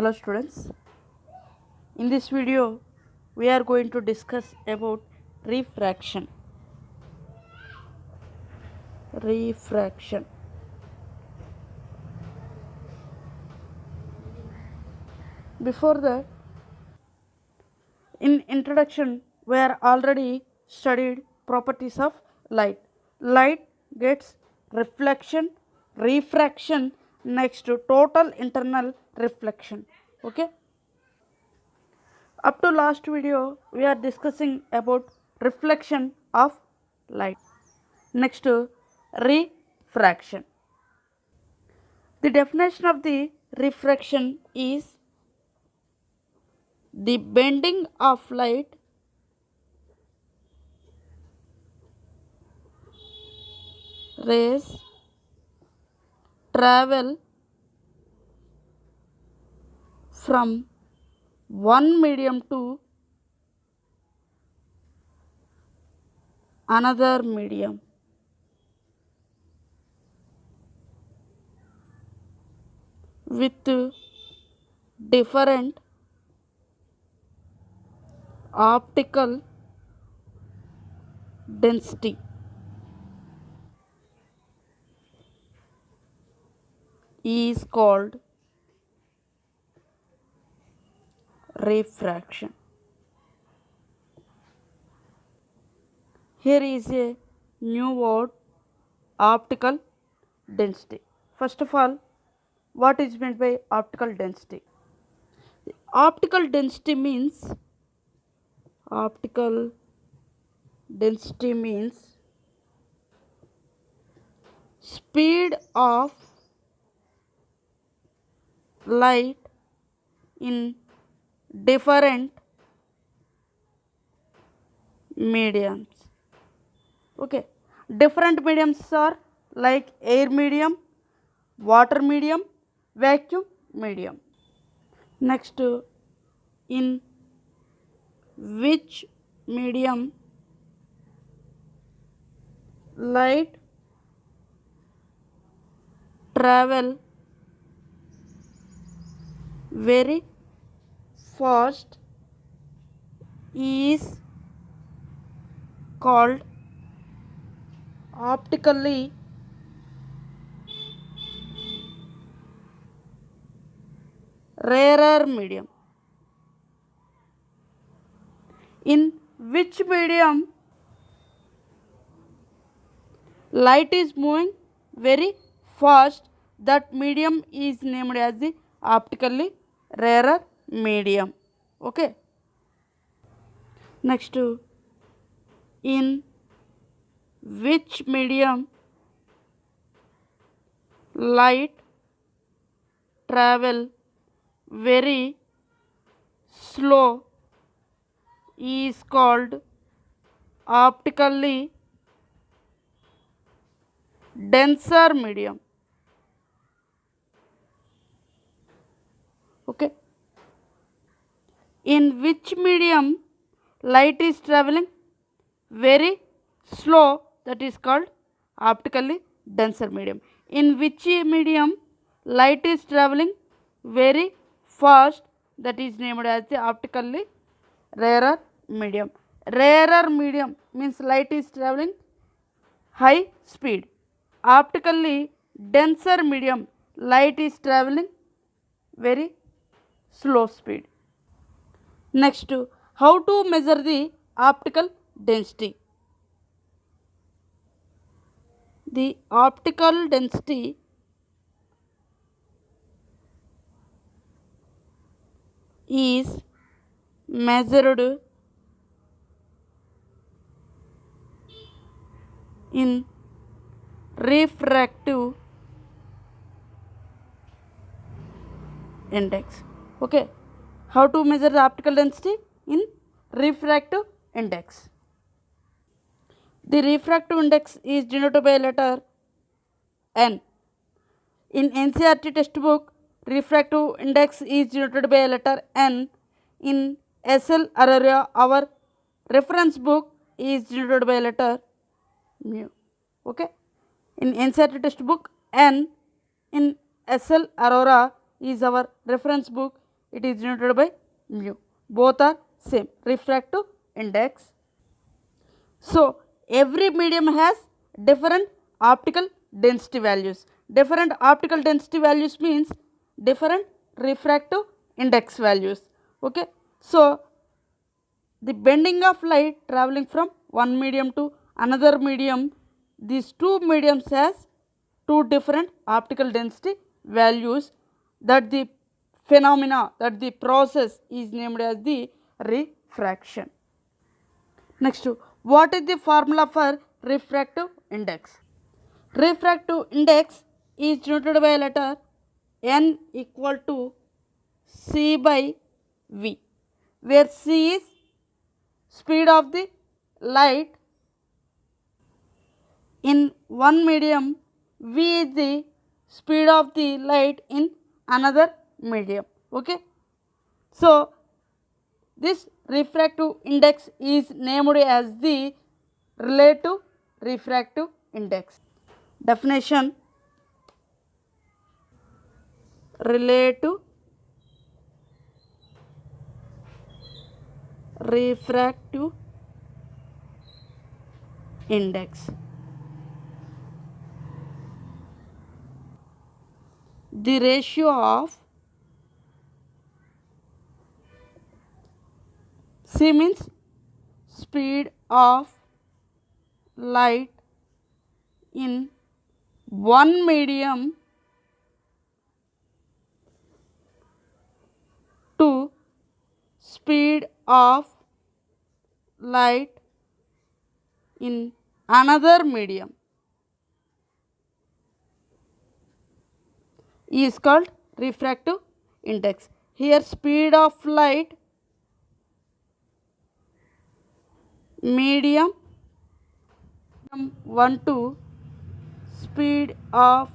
Hello students, in this video we are going to discuss about refraction. Before that, in introduction we are already studied properties of light. Light gets reflection, refraction, next to total internal reflection. Okay, up to last video we are discussing about reflection of light. Next, refraction. The definition of the refraction is the bending of light rays travel from one medium to another medium with different optical density is called refraction. Here is a new word, optical density. First of all, what is meant by optical density? Optical density means speed of light in different mediums. Okay, different mediums are like air medium, water medium, vacuum medium. Next, in which medium light travel very fast is called optically rarer medium. In which medium light is moving very fast, that medium is named as the optically rarer medium. Okay. Next, in which medium light travel very slow is called optically denser medium. Okay. In which medium light is traveling very slow, that is called optically denser medium. In which medium light is traveling very fast, that is named as the optically rarer medium. Rarer medium means light is traveling high speed. Optically denser medium, light is traveling very slow speed. Next, how to measure the optical density? The optical density is measured in refractive index. Okay, how to measure the optical density? In refractive index. The refractive index is denoted by letter N. In NCERT textbook, refractive index is denoted by letter N. In SL Aurora, our reference book, is denoted by letter mu. Okay. In NCERT textbook, N. In SL Aurora is our reference book, it is denoted by mu. Both are same, refractive index. So every medium has different optical density values. Different optical density values means different refractive index values. Okay. So the bending of light traveling from one medium to another medium, these two mediums has two different optical density values, that the phenomena, that the process is named as the refraction. Next, what is the formula for refractive index? Refractive index is denoted by letter n equal to c by v, where c is speed of the light in one medium, v is the speed of the light in another medium. Okay. So this refractive index is named as the relative refractive index. Definition: relative refractive index. The ratio of c means speed of light in one medium to speed of light in another medium is called refractive index. Here speed of light, medium 1 to speed of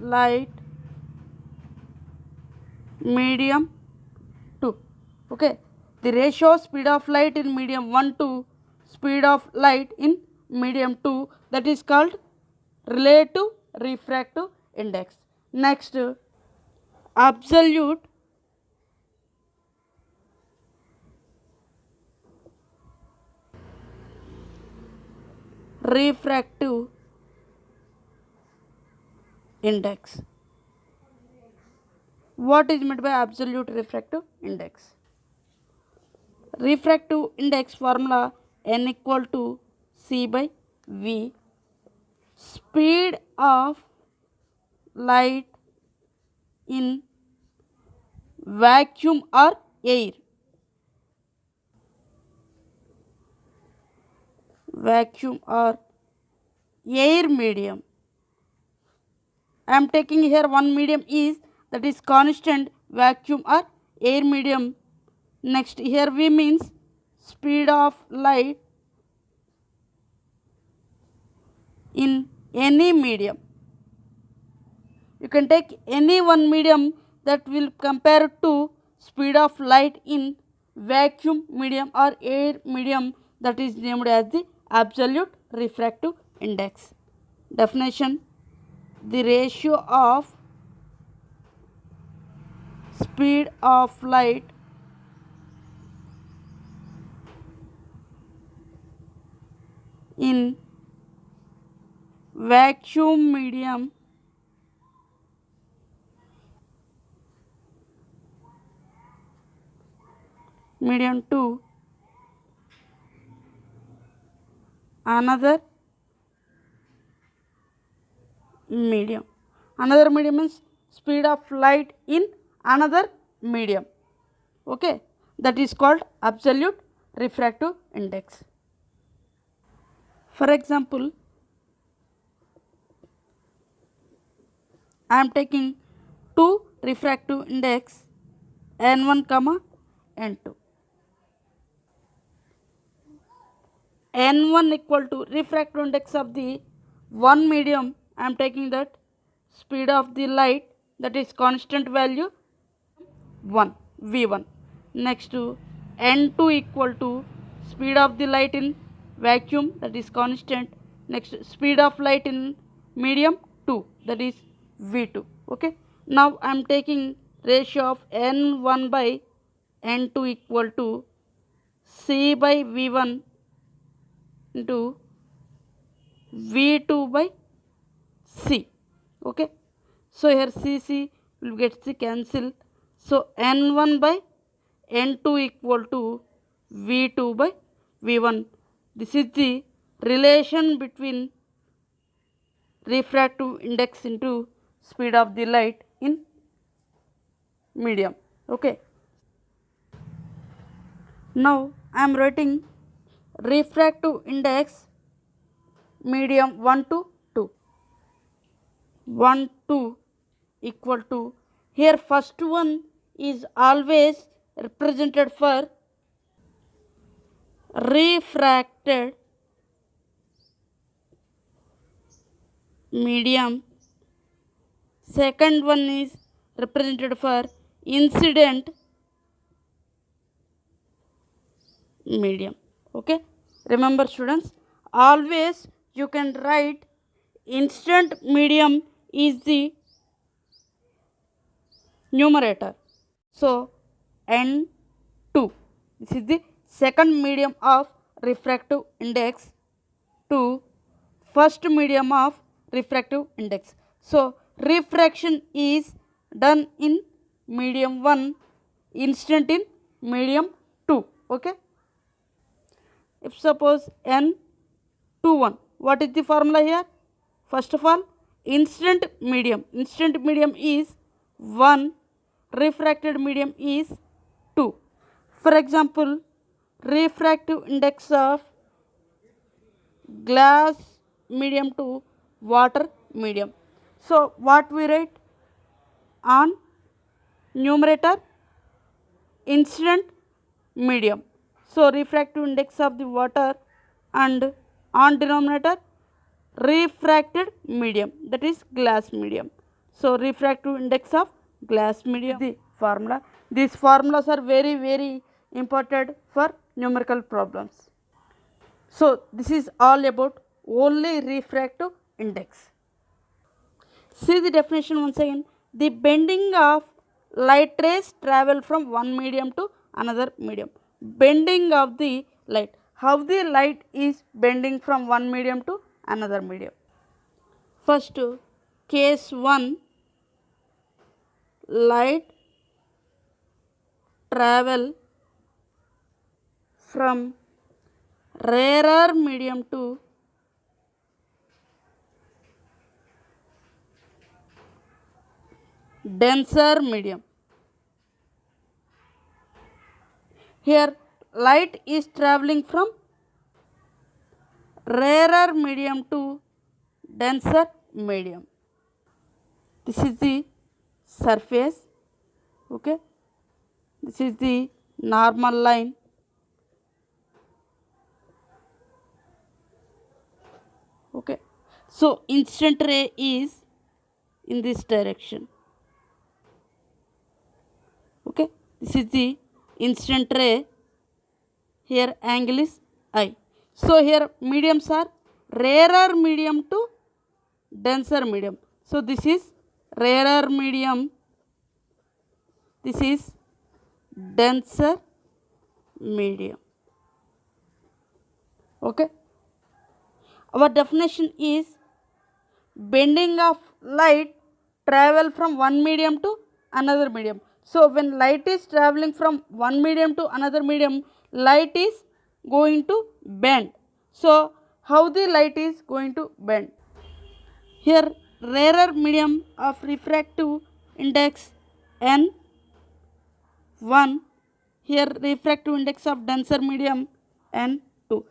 light medium 2. Okay. The ratio of speed of light in medium 1 to speed of light in medium 2, that is called relative refractive index. Next, absolute refractive index. What is meant by absolute refractive index? Refractive index formula n equal to c by v, speed of light in vacuum or air. Vacuum or air medium. I am taking here one medium is, that is constant, vacuum or air medium. Next, here V means speed of light in any medium. You can take any one medium that will compare to speed of light in vacuum medium or air medium, that is named as the absolute refractive index. Definition: the ratio of speed of light in vacuum medium to another medium. Another medium means speed of light in another medium. Okay, that is called absolute refractive index. For example, I am taking two refractive index n1 comma n2. n1 equal to refractive index of the one medium, I am taking that speed of the light, that is constant value 1 v1. Next to n2 equal to speed of the light in vacuum, that is constant. Next, speed of light in medium 2, that is v2. Okay. Now I am taking ratio of n1 by n2 equal to c by v1 into v2 by c. Okay, so here c will get c cancel, so n1 by n2 equal to v2 by v1. This is the relation between refractive index into speed of the light in medium. Okay, now I am writing refractive index medium 1 to 2. 1 2 equal to, here first one is always represented for refracted medium, second one is represented for incident medium. Okay, remember students, always you can write incident medium is the numerator, so n2, this is the second medium of refractive index to first medium of refractive index. So refraction is done in medium 1, incident in medium 2. Okay, if suppose n21, what is the formula here? First of all, incident medium is 1, refracted medium is 2. For example, refractive index of glass medium to water medium. So what we write on numerator? Incident medium. So refractive index of the water, and on denominator refracted medium, that is glass medium. So refractive index of glass medium, the formula. These formulas are very very important for numerical problems. So this is all about only refractive index. See the definition once again. The bending of light rays travel from one medium to another medium. Bending of the light. How the light is bending from one medium to another medium. First, case 1, light travel from rarer medium to denser medium. Here light is travelling from rarer medium to denser medium. This is the surface. Okay, this is the normal line. Okay, so incident ray is in this direction. Okay, this is the incident ray. Here angle is I. So here mediums are rarer medium to denser medium. So this is rarer medium, this is denser medium. Okay, our definition is bending of light travel from one medium to another medium. So when light is traveling from one medium to another medium, light is going to bend. So how the light is going to bend? Here rarer medium of refractive index n1, here refractive index of denser medium n2.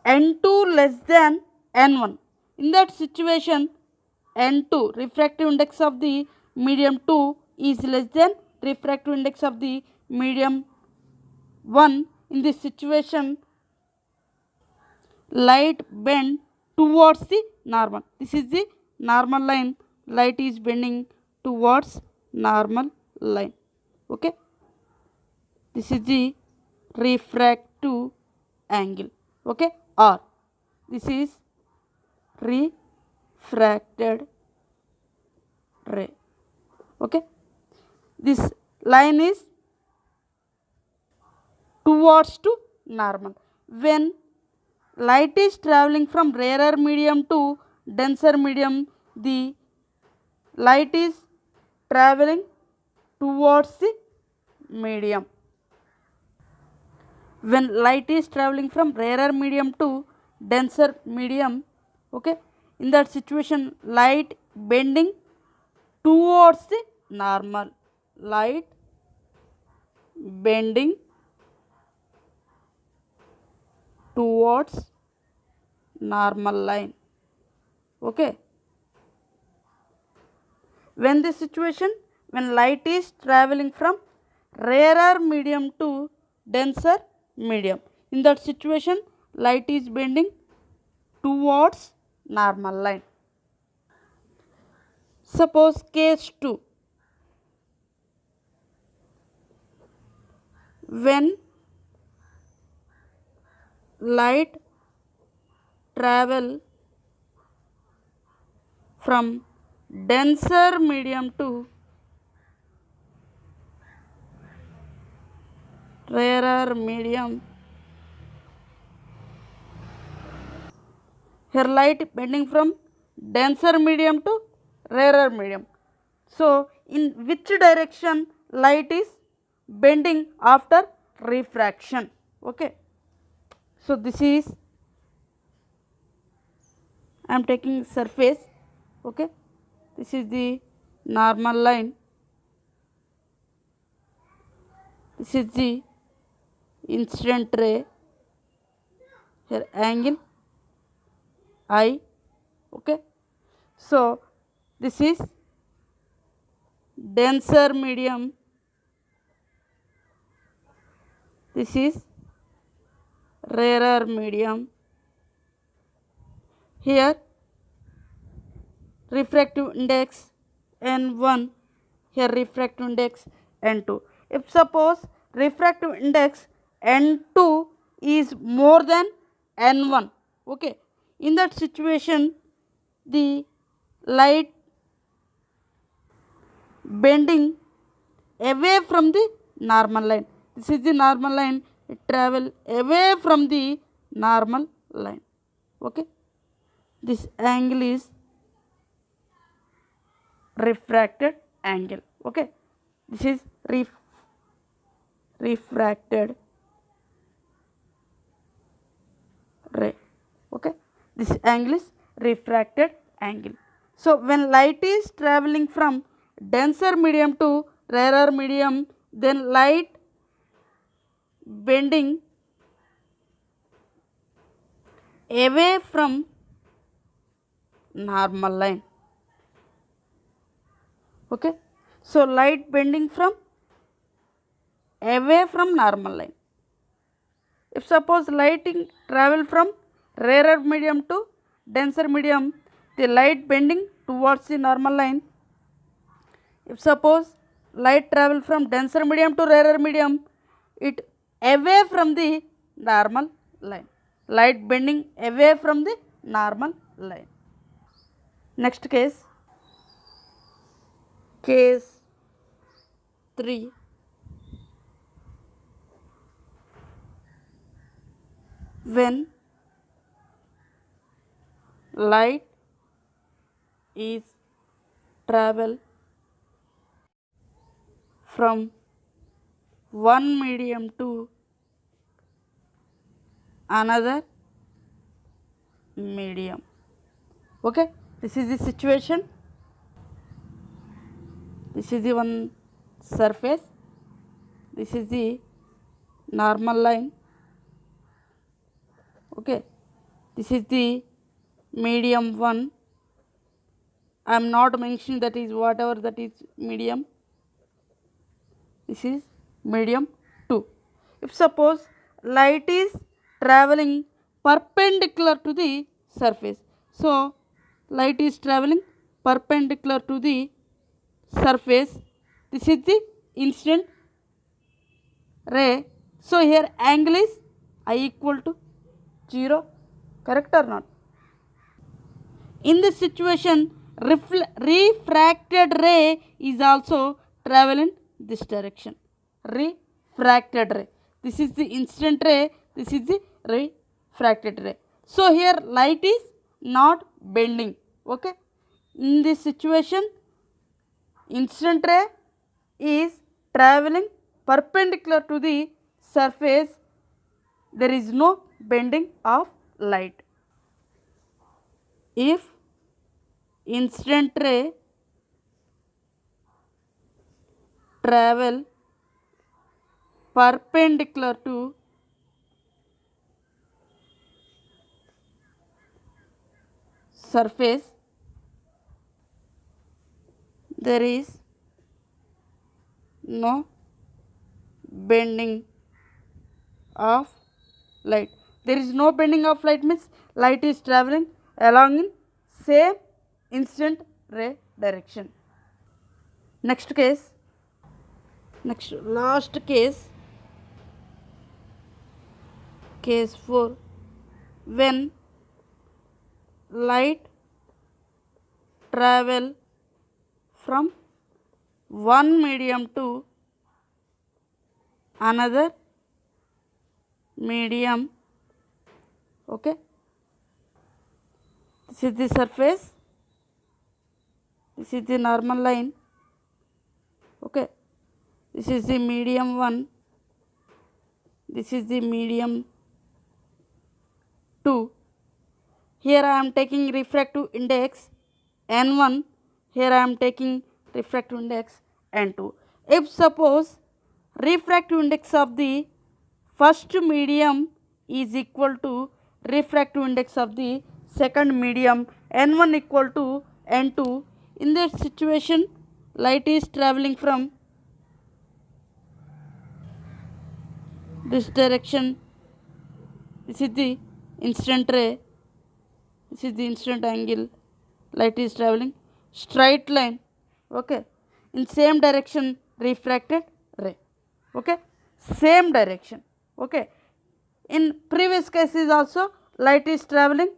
n2 less than n1. In that situation, n2 refractive index of the medium 2 is less than refractive index of the medium 1. In this situation, light bend towards the normal. This is the normal line. Light is bending towards normal line. Okay, this is the refractive angle. Okay, or this is refracted ray. Okay, this line is towards to normal. When light is traveling from rarer medium to denser medium, the light is traveling towards the medium. When light is traveling from rarer medium to denser medium, okay, in that situation light bending towards the normal, light bending towards normal line. Okay, when this situation, when light is traveling from rarer medium to denser medium, in that situation light is bending towards normal line. Suppose case 2, when light travel from denser medium to rarer medium, here light bending from denser medium to rarer medium. So in which direction light is bending after refraction? Okay, so this is, I am taking surface. Okay, this is the normal line, this is the incident ray, here angle I. Okay, so this is denser medium, this is rarer medium. Here refractive index n1, here refractive index n2. If suppose refractive index n2 is more than n1, okay, in that situation the light bending away from the normal line, this is the normal line, it travel away from the normal line. Okay, this angle is refracted angle. Okay, this is refracted ray. Okay, this angle is refracted angle. So when light is traveling from denser medium to rarer medium, then light bending away from normal line. Okay, so light bending from away from normal line. If suppose lighting travel from rarer medium to denser medium, the light bending towards the normal line. If suppose light travel from denser medium to rarer medium, it away from the normal line, light bending away from the normal line. Next case, case 3, when light is travel from one medium to another medium. Okay, this is the situation, this is the one surface, this is the normal line. Okay, this is the medium 1, I am not mentioning that is whatever that is medium, this is medium 2. If suppose light is traveling perpendicular to the surface, so light is traveling perpendicular to the surface, this is the incident ray. So here angle is I equal to 0, correct or not? In this situation Refracted ray is also travel in this direction. Refracted ray. This is the incident ray. This is the refracted ray. So here light is not bending. Okay. In this situation, incident ray is traveling perpendicular to the surface. There is no bending of light. If incident ray travel perpendicular to surface, there is no bending of light. There is no bending of light means light is traveling along in same incident ray direction. Next last case 4, when light travel from one medium to another medium. Okay, this is the surface, this is the normal line. Okay, this is the medium 1, this is the medium 2. Here I am taking refractive index n1, here I am taking refractive index n2. If suppose refractive index of the first medium is equal to refractive index of the second medium, n1 equal to n2, in that situation light is traveling from this direction. This is the incident ray, this is the incident angle. Light is traveling straight line. Okay, in same direction refracted ray. Okay, same direction. Okay, in previous cases also light is traveling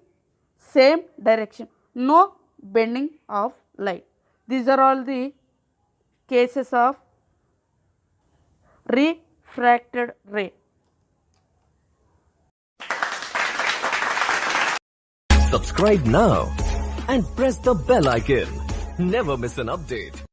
same direction, no bending of light. These are all the cases of refracted ray. Subscribe now and press the bell icon. Never miss an update.